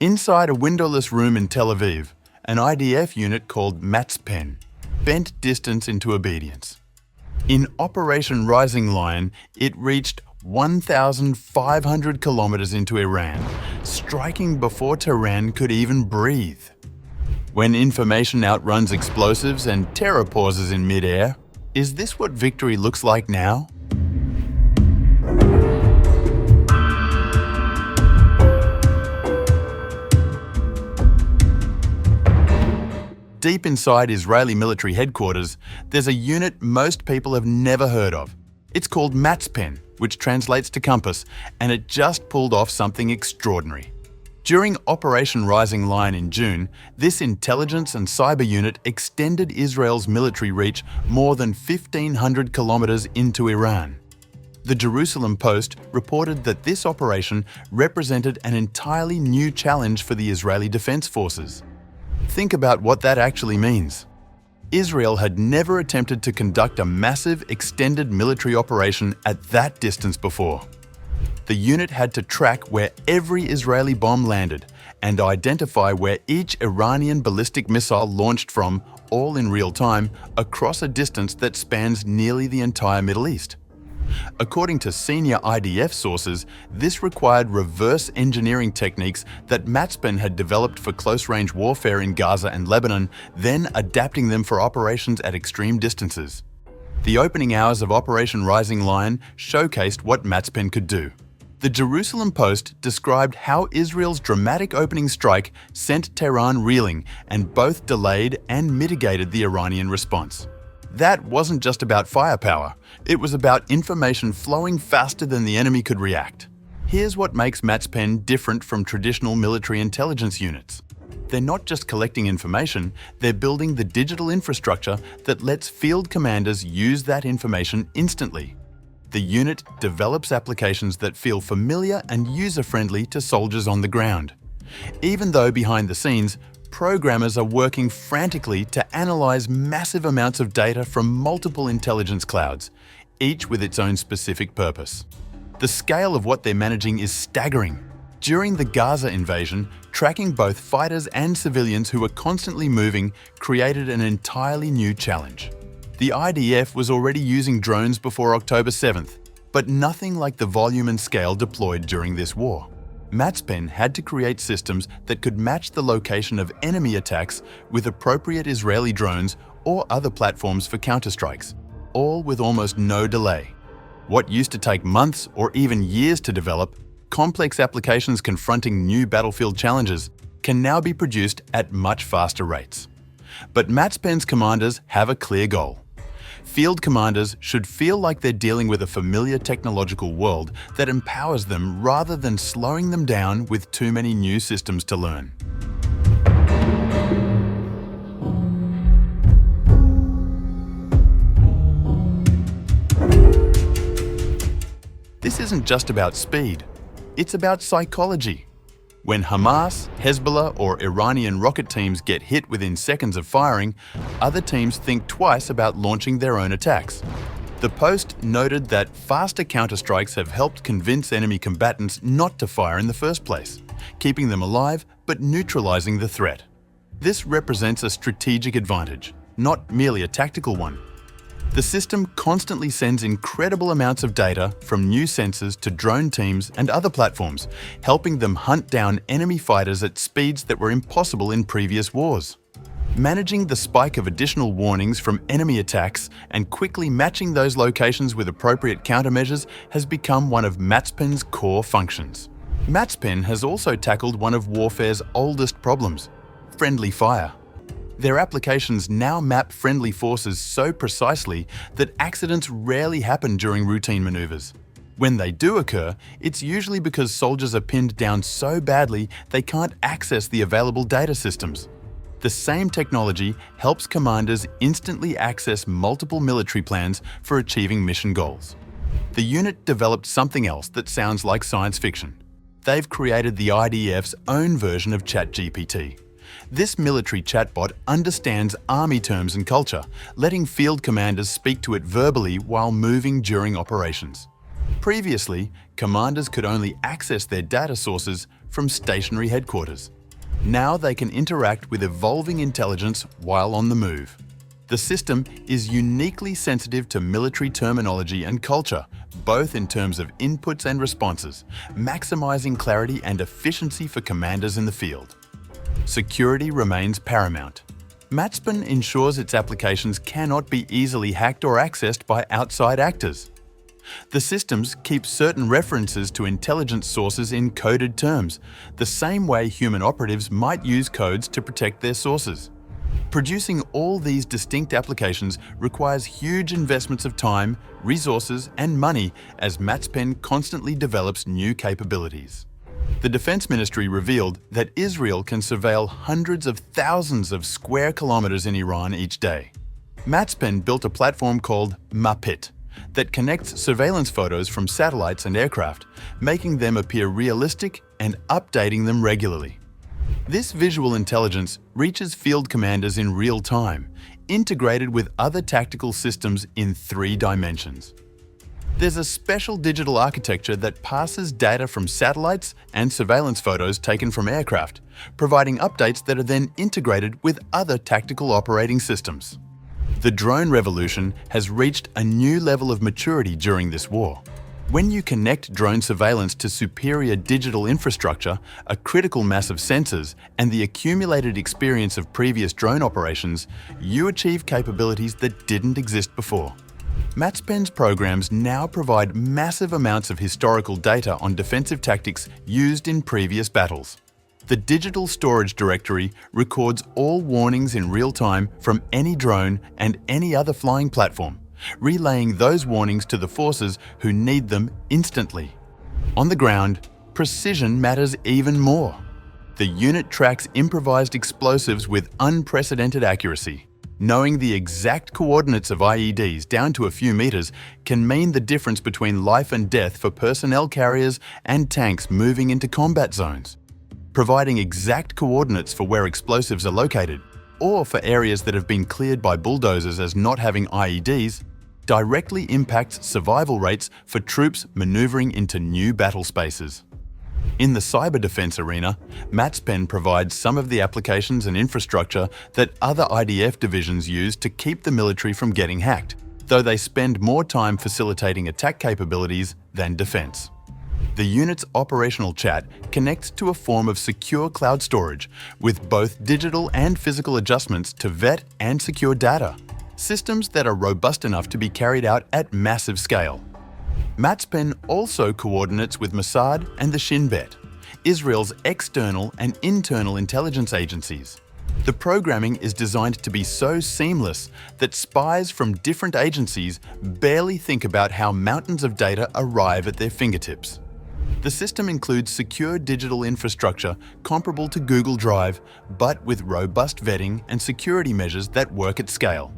Inside a windowless room in Tel Aviv, an IDF unit called Matzpen bent distance into obedience. In Operation Rising Lion, it reached 1,500 kilometers into Iran, striking before Tehran could even breathe. When information outruns explosives and terror pauses in mid-air, is this what victory looks like now? Deep inside Israeli military headquarters, there's a unit most people have never heard of. It's called Matzpen, which translates to compass, and it just pulled off something extraordinary. During Operation Rising Lion in June, this intelligence and cyber unit extended Israel's military reach more than 1,500 kilometers into Iran. The Jerusalem Post reported that this operation represented an entirely new challenge for the Israeli Defense Forces. Think about what that actually means. Israel had never attempted to conduct a massive, extended military operation at that distance before. The unit had to track where every Israeli bomb landed and identify where each Iranian ballistic missile launched from, all in real time, across a distance that spans nearly the entire Middle East. According to senior IDF sources, this required reverse engineering techniques that Matzpen had developed for close-range warfare in Gaza and Lebanon, then adapting them for operations at extreme distances. The opening hours of Operation Rising Lion showcased what Matzpen could do. The Jerusalem Post described how Israel's dramatic opening strike sent Tehran reeling and both delayed and mitigated the Iranian response. That wasn't just about firepower, it was about information flowing faster than the enemy could react. Here's what makes Matzpen different from traditional military intelligence units. They're not just collecting information, they're building the digital infrastructure that lets field commanders use that information instantly. The unit develops applications that feel familiar and user-friendly to soldiers on the ground. Even though behind the scenes, programmers are working frantically to analyze massive amounts of data from multiple intelligence clouds, each with its own specific purpose. The scale of what they're managing is staggering. During the Gaza invasion, tracking both fighters and civilians who were constantly moving created an entirely new challenge. The IDF was already using drones before October 7th, but nothing like the volume and scale deployed during this war. Matzpen had to create systems that could match the location of enemy attacks with appropriate Israeli drones or other platforms for counterstrikes, all with almost no delay. What used to take months or even years to develop, complex applications confronting new battlefield challenges, can now be produced at much faster rates. But Matzpen's commanders have a clear goal. Field commanders should feel like they're dealing with a familiar technological world that empowers them rather than slowing them down with too many new systems to learn. This isn't just about speed, it's about psychology. When Hamas, Hezbollah, or Iranian rocket teams get hit within seconds of firing, other teams think twice about launching their own attacks. The Post noted that faster counterstrikes have helped convince enemy combatants not to fire in the first place, keeping them alive but neutralizing the threat. This represents a strategic advantage, not merely a tactical one. The system constantly sends incredible amounts of data from new sensors to drone teams and other platforms, helping them hunt down enemy fighters at speeds that were impossible in previous wars. Managing the spike of additional warnings from enemy attacks and quickly matching those locations with appropriate countermeasures has become one of Matzpen's core functions. Matzpen has also tackled one of warfare's oldest problems: friendly fire. Their applications now map friendly forces so precisely that accidents rarely happen during routine maneuvers. When they do occur, it's usually because soldiers are pinned down so badly they can't access the available data systems. The same technology helps commanders instantly access multiple military plans for achieving mission goals. The unit developed something else that sounds like science fiction. They've created the IDF's own version of ChatGPT. This military chatbot understands army terms and culture, letting field commanders speak to it verbally while moving during operations. Previously, commanders could only access their data sources from stationary headquarters. Now they can interact with evolving intelligence while on the move. The system is uniquely sensitive to military terminology and culture, both in terms of inputs and responses, maximizing clarity and efficiency for commanders in the field. Security remains paramount. Matzpen ensures its applications cannot be easily hacked or accessed by outside actors. The systems keep certain references to intelligence sources in coded terms, the same way human operatives might use codes to protect their sources. Producing all these distinct applications requires huge investments of time, resources, and money as Matzpen constantly develops new capabilities. The Defense Ministry revealed that Israel can surveil hundreds of thousands of square kilometers in Iran each day. Matzpen built a platform called MAPIT that connects surveillance photos from satellites and aircraft, making them appear realistic and updating them regularly. This visual intelligence reaches field commanders in real time, integrated with other tactical systems in 3 dimensions. There's a special digital architecture that passes data from satellites and surveillance photos taken from aircraft, providing updates that are then integrated with other tactical operating systems. The drone revolution has reached a new level of maturity during this war. When you connect drone surveillance to superior digital infrastructure, a critical mass of sensors, and the accumulated experience of previous drone operations, you achieve capabilities that didn't exist before. Matzpen's programs now provide massive amounts of historical data on defensive tactics used in previous battles. The digital storage directory records all warnings in real time from any drone and any other flying platform, relaying those warnings to the forces who need them instantly. On the ground, precision matters even more. The unit tracks improvised explosives with unprecedented accuracy. Knowing the exact coordinates of IEDs down to a few meters can mean the difference between life and death for personnel carriers and tanks moving into combat zones. Providing exact coordinates for where explosives are located, or for areas that have been cleared by bulldozers as not having IEDs, directly impacts survival rates for troops maneuvering into new battle spaces. In the cyber defense arena, Matzpen provides some of the applications and infrastructure that other IDF divisions use to keep the military from getting hacked, though they spend more time facilitating attack capabilities than defense. The unit's operational chat connects to a form of secure cloud storage with both digital and physical adjustments to vet and secure data, systems that are robust enough to be carried out at massive scale. Matzpen also coordinates with Mossad and the Shin Bet, Israel's external and internal intelligence agencies. The programming is designed to be so seamless that spies from different agencies barely think about how mountains of data arrive at their fingertips. The system includes secure digital infrastructure comparable to Google Drive, but with robust vetting and security measures that work at scale.